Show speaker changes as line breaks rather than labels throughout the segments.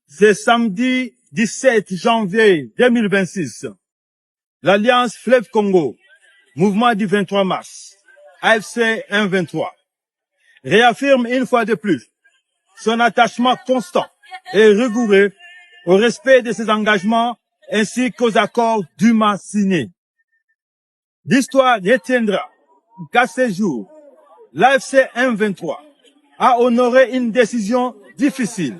Ce samedi 17 janvier 2026, l'Alliance Fleuve Congo, mouvement du 23 mars, AFC 1-23, réaffirme une fois de plus son attachement constant et rigoureux au respect de ses engagements ainsi qu'aux accords dûment signés. L'histoire retiendra qu'à ce jour, l'AFC 1-23 a honoré une décision difficile,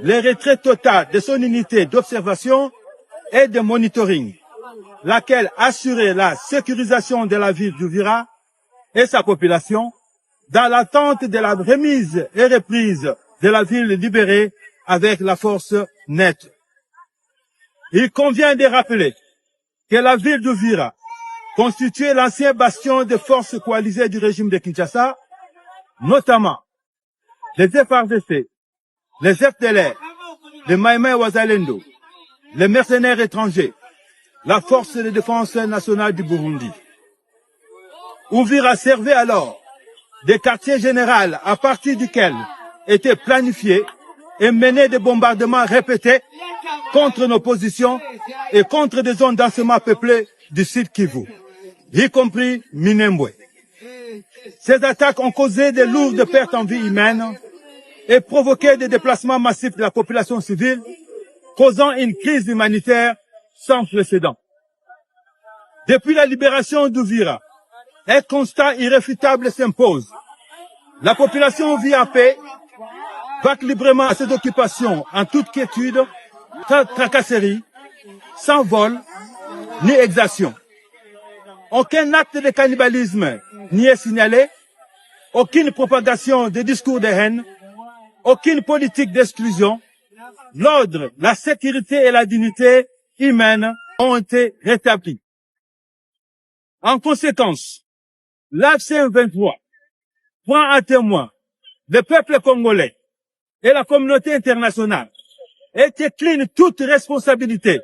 le retrait total de son unité d'observation et de monitoring, laquelle assurait la sécurisation de la ville d'Uvira et sa population dans l'attente de la remise et reprise de la ville libérée avec la force nette. Il convient de rappeler que la ville d'Uvira constituait l'ancien bastion de forces coalisées du régime de Kinshasa, notamment les FARDC, les FDLR, les Maïmaï Wazalendo, les mercenaires étrangers, la force de défense nationale du Burundi. Uvira servait alors de quartier général à partir duquel étaient planifiés et menés des bombardements répétés contre nos positions et contre des zones densément peuplées du sud Kivu, y compris Minembwe. Ces attaques ont causé de lourdes pertes en vie humaine et provoqué des déplacements massifs de la population civile, causant une crise humanitaire sans précédent. Depuis la libération d'Uvira, un constat irréfutable s'impose. La population vit en paix, vaque librement à ses occupations en toute quiétude, sans tracasserie, sans vol, ni exaction. Aucun acte de cannibalisme n'y est signalé, aucune propagation de discours de haine, aucune politique d'exclusion. L'ordre, la sécurité et la dignité humaine ont été rétablis. En conséquence, l'AFC 23 prend à témoin le peuple congolais et la communauté internationale et décline toute responsabilité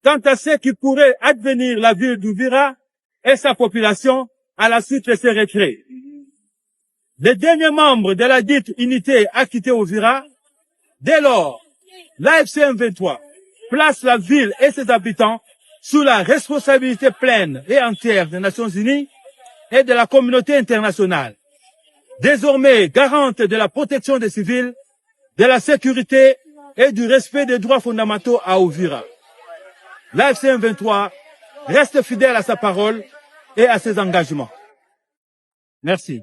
quant à ce qui pourrait advenir la ville d'Uvira et sa population à la suite de ces retraits. Les derniers membres de la dite unité a quitté Uvira. Dès lors, l'AFC 23 place la ville et ses habitants sous la responsabilité pleine et entière des Nations Unies et de la communauté internationale, désormais garante de la protection des civils, de la sécurité et du respect des droits fondamentaux à Uvira. L'AFC 23 reste fidèle à sa parole et à ses engagements. Merci.